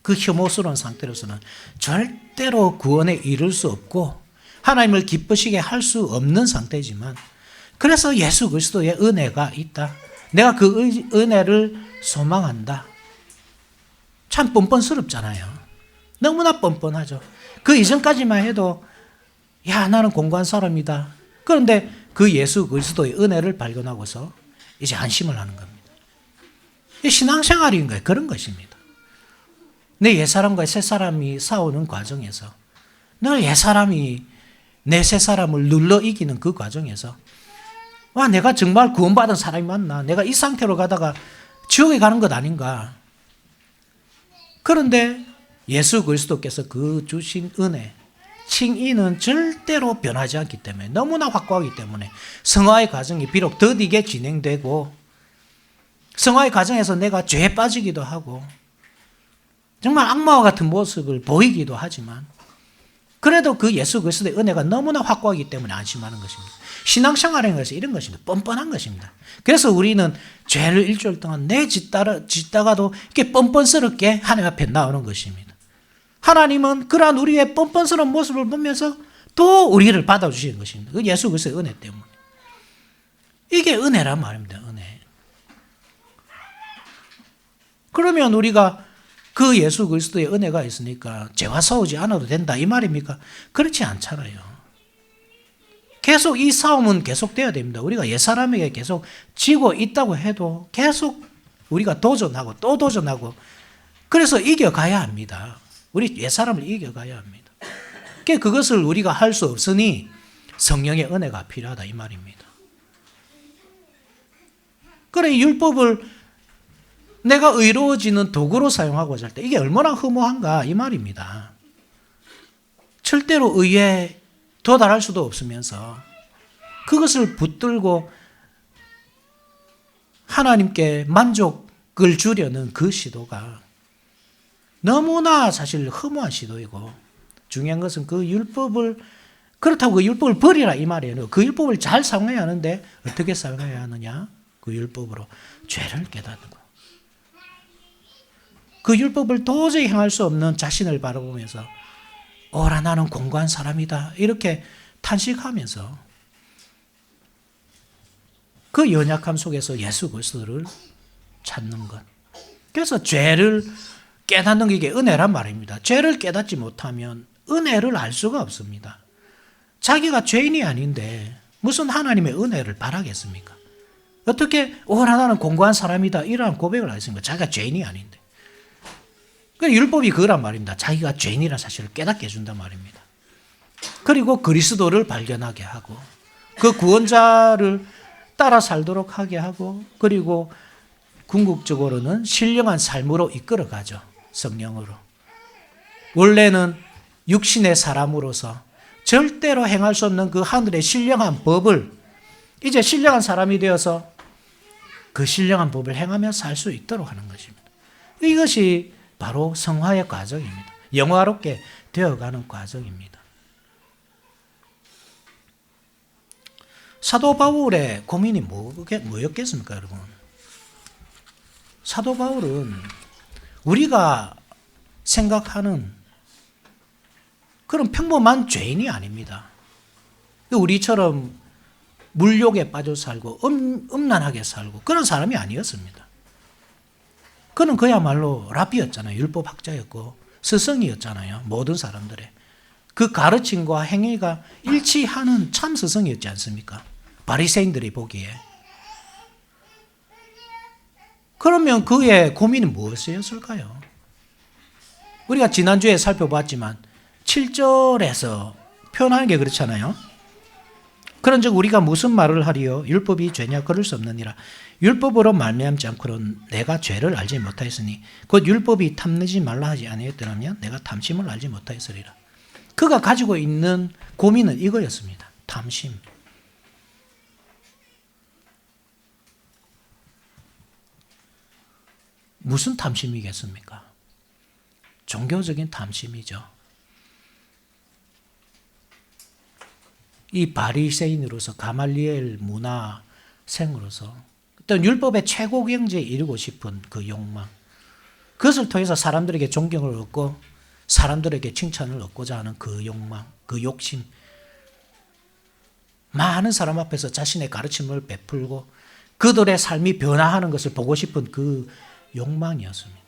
그 혐오스러운 상태로서는 절대로 구원에 이를 수 없고 하나님을 기쁘시게 할 수 없는 상태지만 그래서 예수 그리스도의 은혜가 있다. 내가 그 은혜를 소망한다. 참 뻔뻔스럽잖아요. 너무나 뻔뻔하죠. 그 이전까지만 해도 야 나는 공고한 사람이다. 그런데 그 예수 그리스도의 은혜를 발견하고서 이제 안심을 하는 겁니다. 신앙생활인 거예요. 그런 것입니다. 내 옛사람과 새사람이 싸우는 과정에서 늘 옛사람이 내 새사람을 눌러 이기는 그 과정에서 와 내가 정말 구원받은 사람이 맞나? 내가 이 상태로 가다가 지옥에 가는 것 아닌가? 그런데 예수 그리스도께서 그 주신 은혜, 칭의는 절대로 변하지 않기 때문에 너무나 확고하기 때문에 성화의 과정이 비록 더디게 진행되고 성화의 과정에서 내가 죄에 빠지기도 하고 정말 악마와 같은 모습을 보이기도 하지만 그래도 그 예수 그리스도의 은혜가 너무나 확고하기 때문에 안심하는 것입니다. 신앙생활이라는 것은 이런 것입니다. 뻔뻔한 것입니다. 그래서 우리는 죄를 일주일 동안 짓다가도 이렇게 뻔뻔스럽게 하나님 앞에 나오는 것입니다. 하나님은 그러한 우리의 뻔뻔스러운 모습을 보면서 또 우리를 받아주시는 것입니다. 그 예수 그리스도의 은혜 때문에. 이게 은혜란 말입니다. 은혜. 그러면 우리가 그 예수 그리스도의 은혜가 있으니까 죄와 싸우지 않아도 된다 이 말입니까? 그렇지 않잖아요. 계속 이 싸움은 계속돼야 됩니다. 우리가 옛사람에게 계속 지고 있다고 해도 계속 우리가 도전하고 또 도전하고 그래서 이겨가야 합니다. 우리 옛사람을 이겨가야 합니다. 그것을 우리가 할 수 없으니 성령의 은혜가 필요하다 이 말입니다. 그래 율법을 내가 의로워지는 도구로 사용하고자 할 때 이게 얼마나 허무한가 이 말입니다. 절대로 의에 도달할 수도 없으면서 그것을 붙들고 하나님께 만족을 주려는 그 시도가 너무나 사실 허무한 시도이고 중요한 것은 그 율법을 그렇다고 그 율법을 버리라 이 말이에요. 그 율법을 잘 사용해야 하는데 어떻게 사용해야 하느냐? 그 율법으로 죄를 깨닫는 거. 그 율법을 도저히 행할 수 없는 자신을 바라보면서 오라 나는 공고한 사람이다 이렇게 탄식하면서 그 연약함 속에서 예수 그리스도를 찾는 것. 그래서 죄를 깨닫는 게 이게 은혜란 말입니다. 죄를 깨닫지 못하면 은혜를 알 수가 없습니다. 자기가 죄인이 아닌데 무슨 하나님의 은혜를 바라겠습니까? 어떻게 오라 나는 공고한 사람이다 이러한 고백을 하겠습니까? 자기가 죄인이 아닌데. 율법이 그거란 말입니다. 자기가 죄인이라는 사실을 깨닫게 해준단 말입니다. 그리고 그리스도를 발견하게 하고 그 구원자를 따라 살도록 하게 하고 그리고 궁극적으로는 신령한 삶으로 이끌어가죠. 성령으로. 원래는 육신의 사람으로서 절대로 행할 수 없는 그 하늘의 신령한 법을 이제 신령한 사람이 되어서 그 신령한 법을 행하며 살 수 있도록 하는 것입니다. 이것이 바로 성화의 과정입니다. 영화롭게 되어가는 과정입니다. 사도 바울의 고민이 뭐였겠습니까, 여러분? 사도 바울은 우리가 생각하는 그런 평범한 죄인이 아닙니다. 우리처럼 물욕에 빠져 살고 음란하게 살고 그런 사람이 아니었습니다. 그는 그야말로 랍비였잖아요. 율법학자였고 스승이었잖아요. 모든 사람들의. 그 가르침과 행위가 일치하는 참 스승이었지 않습니까? 바리새인들이 보기에. 그러면 그의 고민은 무엇이었을까요? 우리가 지난주에 살펴봤지만 7절에서 표현하는 게 그렇잖아요. 그런즉 우리가 무슨 말을 하리요? 율법이 죄냐? 그럴 수 없느니라. 율법으로 말미암지 않고는 내가 죄를 알지 못하였으니 곧 율법이 탐내지 말라 하지 아니했더라면 내가 탐심을 알지 못하였으리라. 그가 가지고 있는 고민은 이거였습니다. 탐심. 무슨 탐심이겠습니까? 종교적인 탐심이죠. 이 바리새인으로서 가말리엘 문화생으로서 어떤 율법의 최고 경지에 이르고 싶은 그 욕망, 그것을 통해서 사람들에게 존경을 얻고 사람들에게 칭찬을 얻고자 하는 그 욕망, 그 욕심, 많은 사람 앞에서 자신의 가르침을 베풀고 그들의 삶이 변화하는 것을 보고 싶은 그 욕망이었습니다.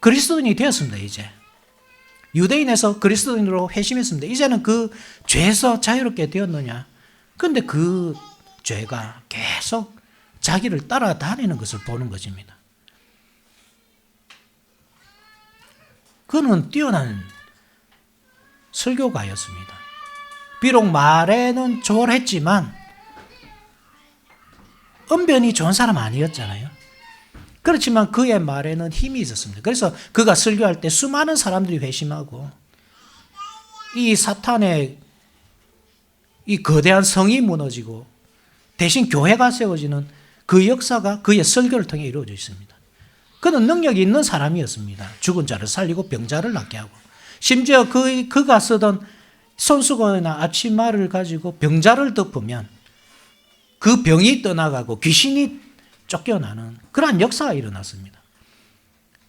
그리스도인이 되었습니다. 이제 유대인에서 그리스도인으로 회심했습니다. 이제는 그 죄에서 자유롭게 되었느냐? 그런데 그 죄가 계속 자기를 따라다니는 것을 보는 것입니다. 그는 뛰어난 설교가였습니다. 비록 말에는 조월했지만 언변이 좋은 사람 아니었잖아요. 그렇지만 그의 말에는 힘이 있었습니다. 그래서 그가 설교할 때 수많은 사람들이 회심하고 이 사탄의 이 거대한 성이 무너지고 대신 교회가 세워지는 그 역사가 그의 설교를 통해 이루어져 있습니다. 그는 능력이 있는 사람이었습니다. 죽은 자를 살리고 병자를 낫게 하고 심지어 그가 쓰던 손수건이나 앞치마를 가지고 병자를 덮으면 그 병이 떠나가고 귀신이 쫓겨나는 그러한 역사가 일어났습니다.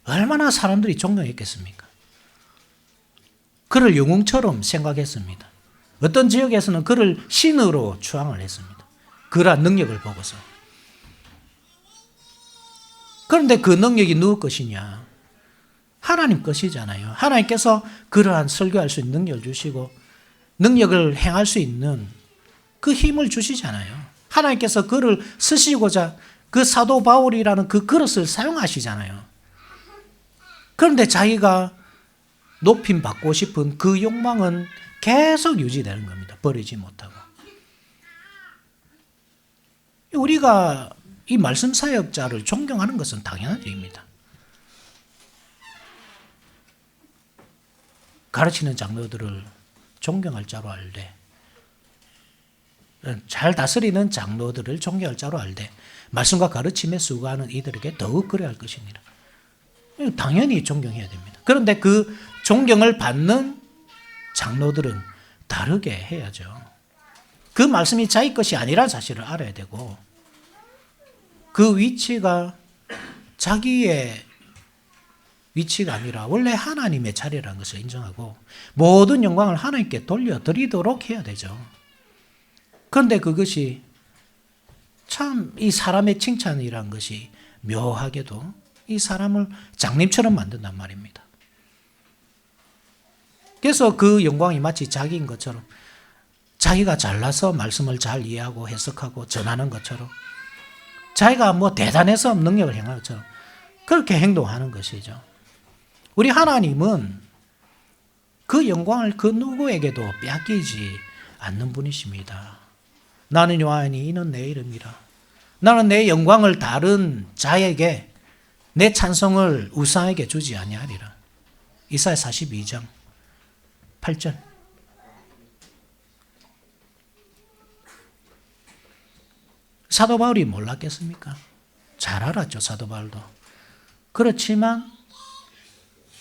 얼마나 사람들이 존경했겠습니까? 그를 영웅처럼 생각했습니다. 어떤 지역에서는 그를 신으로 추앙을 했습니다. 그러한 능력을 보고서. 그런데 그 능력이 누구 것이냐? 하나님 것이잖아요. 하나님께서 그러한 설교할 수 있는 능력을 주시고 능력을 행할 수 있는 그 힘을 주시잖아요. 하나님께서 그를 쓰시고자 그 사도 바울이라는 그 그릇을 사용하시잖아요. 그런데 자기가 높임 받고 싶은 그 욕망은 계속 유지되는 겁니다. 버리지 못하고. 우리가 이 말씀 사역자를 존경하는 것은 당연한 일입니다. 가르치는 장로들을 존경할 자로 알되, 잘 다스리는 장로들을 존경할 자로 알되, 말씀과 가르침에 수고하는 이들에게 더욱 그래야 할 것이니라. 당연히 존경해야 됩니다. 그런데 그 존경을 받는 장로들은 다르게 해야죠. 그 말씀이 자기 것이 아니라는 사실을 알아야 되고, 그 위치가 자기의 위치가 아니라 원래 하나님의 자리라는 것을 인정하고 모든 영광을 하나님께 돌려드리도록 해야 되죠. 그런데 그것이 참 이 사람의 칭찬이라는 것이 묘하게도 이 사람을 장님처럼 만든단 말입니다. 그래서 그 영광이 마치 자기인 것처럼, 자기가 잘나서 말씀을 잘 이해하고 해석하고 전하는 것처럼, 자기가 뭐 대단해서 능력을 행하는 것처럼 그렇게 행동하는 것이죠. 우리 하나님은 그 영광을 그 누구에게도 빼앗기지 않는 분이십니다. 나는 요한이 이는 내 이름이라. 나는 내 영광을 다른 자에게, 내 찬송을 우상에게 주지 아니하리라. 이사야 42장 8절. 사도 바울이 몰랐겠습니까? 잘 알았죠, 사도 바울도. 그렇지만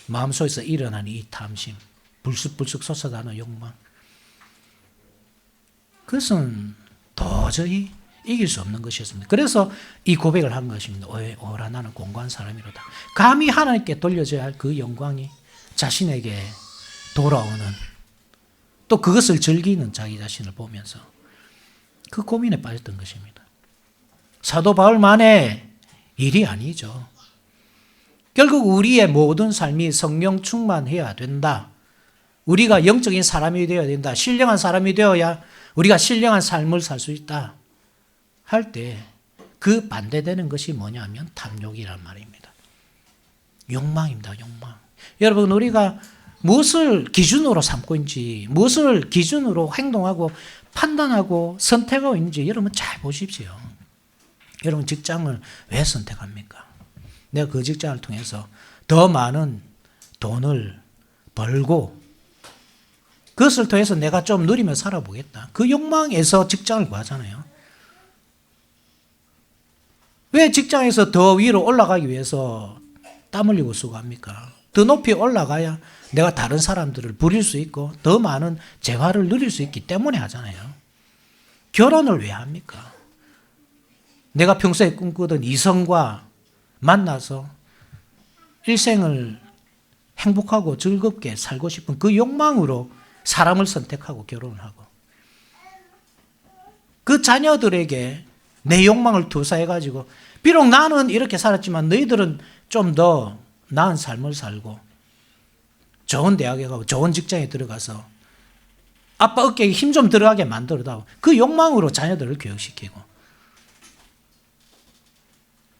마음속에서 일어난 이 탐심, 불쑥불쑥 솟아나는 욕망, 그것은 도저히 이길 수 없는 것이었습니다. 그래서 이 고백을 한 것입니다. 오라 나는 공고한 사람이로다. 감히 하나님께 돌려줘야 할 그 영광이 자신에게 돌아오는, 또 그것을 즐기는 자기 자신을 보면서 그 고민에 빠졌던 것입니다. 사도 바울만의 일이 아니죠. 결국 우리의 모든 삶이 성령 충만해야 된다. 우리가 영적인 사람이 되어야 된다. 신령한 사람이 되어야 우리가 신령한 삶을 살 수 있다. 할 때 그 반대되는 것이 뭐냐면 탐욕이란 말입니다. 욕망입니다. 욕망. 여러분, 우리가 무엇을 기준으로 삼고 있는지, 무엇을 기준으로 행동하고 판단하고 선택하고 있는지 여러분 잘 보십시오. 여러분 직장을 왜 선택합니까? 내가 그 직장을 통해서 더 많은 돈을 벌고 그것을 통해서 내가 좀 누리며 살아보겠다. 그 욕망에서 직장을 구하잖아요. 왜 직장에서 더 위로 올라가기 위해서 땀 흘리고 수고합니까? 더 높이 올라가야 내가 다른 사람들을 부릴 수 있고 더 많은 재화를 누릴 수 있기 때문에 하잖아요. 결혼을 왜 합니까? 내가 평소에 꿈꾸던 이성과 만나서 일생을 행복하고 즐겁게 살고 싶은 그 욕망으로 사람을 선택하고 결혼을 하고, 그 자녀들에게 내 욕망을 투사해가지고 비록 나는 이렇게 살았지만 너희들은 좀 더 나은 삶을 살고 좋은 대학에 가고 좋은 직장에 들어가서 아빠 어깨에 힘 좀 들어가게 만들어다오. 그 욕망으로 자녀들을 교육시키고.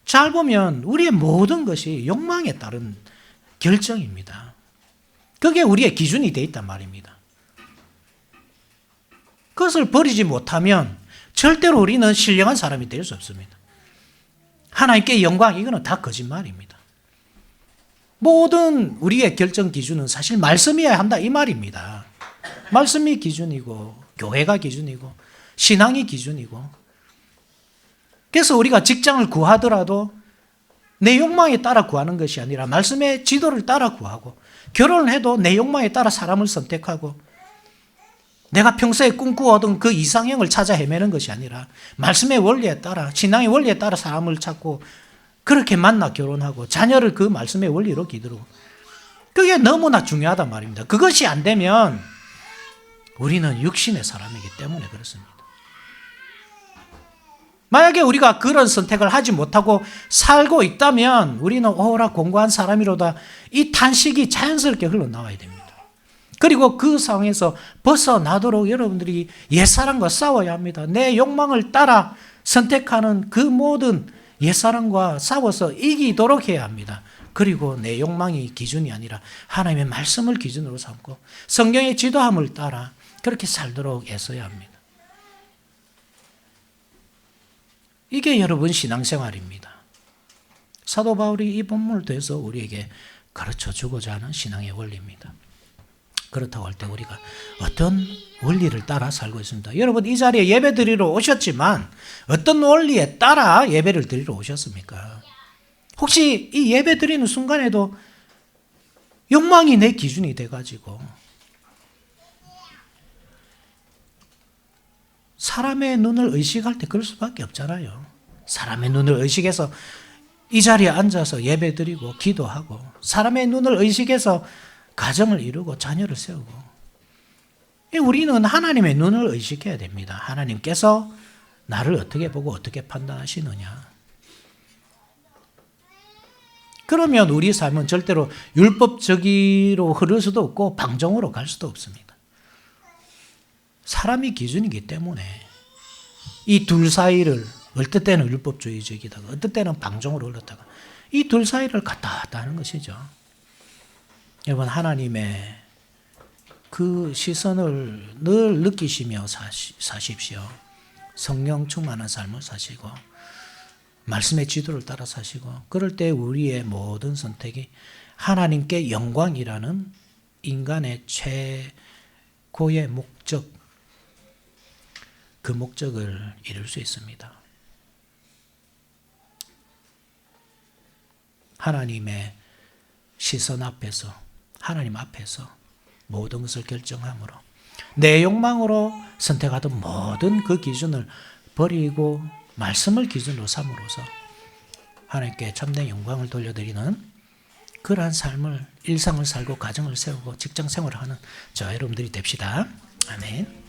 잘 보면 우리의 모든 것이 욕망에 따른 결정입니다. 그게 우리의 기준이 되어 있단 말입니다. 그것을 버리지 못하면 절대로 우리는 신령한 사람이 될 수 없습니다. 하나님께 영광, 이거는 다 거짓말입니다. 모든 우리의 결정 기준은 사실 말씀이어야 한다, 이 말입니다. 말씀이 기준이고 교회가 기준이고 신앙이 기준이고, 그래서 우리가 직장을 구하더라도 내 욕망에 따라 구하는 것이 아니라 말씀의 지도를 따라 구하고, 결혼을 해도 내 욕망에 따라 사람을 선택하고, 내가 평소에 꿈꾸어던 그 이상형을 찾아 헤매는 것이 아니라 말씀의 원리에 따라, 신앙의 원리에 따라 사람을 찾고 그렇게 만나 결혼하고 자녀를 그 말씀의 원리로 기르고, 그게 너무나 중요하단 말입니다. 그것이 안 되면 우리는 육신의 사람이기 때문에 그렇습니다. 만약에 우리가 그런 선택을 하지 못하고 살고 있다면 우리는 오라 공고한 사람이로다, 이 탄식이 자연스럽게 흘러나와야 됩니다. 그리고 그 상황에서 벗어나도록 여러분들이 옛사람과 싸워야 합니다. 내 욕망을 따라 선택하는 그 모든 옛사람과 싸워서 이기도록 해야 합니다. 그리고 내 욕망이 기준이 아니라 하나님의 말씀을 기준으로 삼고 성경의 지도함을 따라 그렇게 살도록 애써야 합니다. 이게 여러분 신앙생활입니다. 사도 바울이 이 본문을 통해서 우리에게 가르쳐주고자 하는 신앙의 원리입니다. 그렇다고 할 때 우리가 어떤 원리를 따라 살고 있습니다. 여러분 이 자리에 예배 드리러 오셨지만 어떤 원리에 따라 예배를 드리러 오셨습니까? 혹시 이 예배 드리는 순간에도 욕망이 내 기준이 돼가지고 사람의 눈을 의식할 때 그럴 수밖에 없잖아요. 사람의 눈을 의식해서 이 자리에 앉아서 예배 드리고 기도하고, 사람의 눈을 의식해서 가정을 이루고 자녀를 세우고, 우리는 하나님의 눈을 의식해야 됩니다. 하나님께서 나를 어떻게 보고 어떻게 판단하시느냐. 그러면 우리 삶은 절대로 율법적으로 흐를 수도 없고 방종으로 갈 수도 없습니다. 사람이 기준이기 때문에 이 둘 사이를 어떨 때는 율법주의적이다가 어떨 때는 방종으로 흘렀다가 이 둘 사이를 갔다 갔다 하는 것이죠. 여러분 하나님의 그 시선을 늘 느끼시며 사십시오. 성령 충만한 삶을 사시고 말씀의 지도를 따라 사시고, 그럴 때 우리의 모든 선택이 하나님께 영광이라는 인간의 최고의 목적, 그 목적을 이룰 수 있습니다. 하나님의 시선 앞에서, 하나님 앞에서 모든 것을 결정함으로 내 욕망으로 선택하던 모든 그 기준을 버리고 말씀을 기준으로 삼으로써 하나님께 참된 영광을 돌려드리는 그러한 삶을, 일상을 살고 가정을 세우고 직장 생활을 하는 저와 여러분들이 됩시다. 아멘.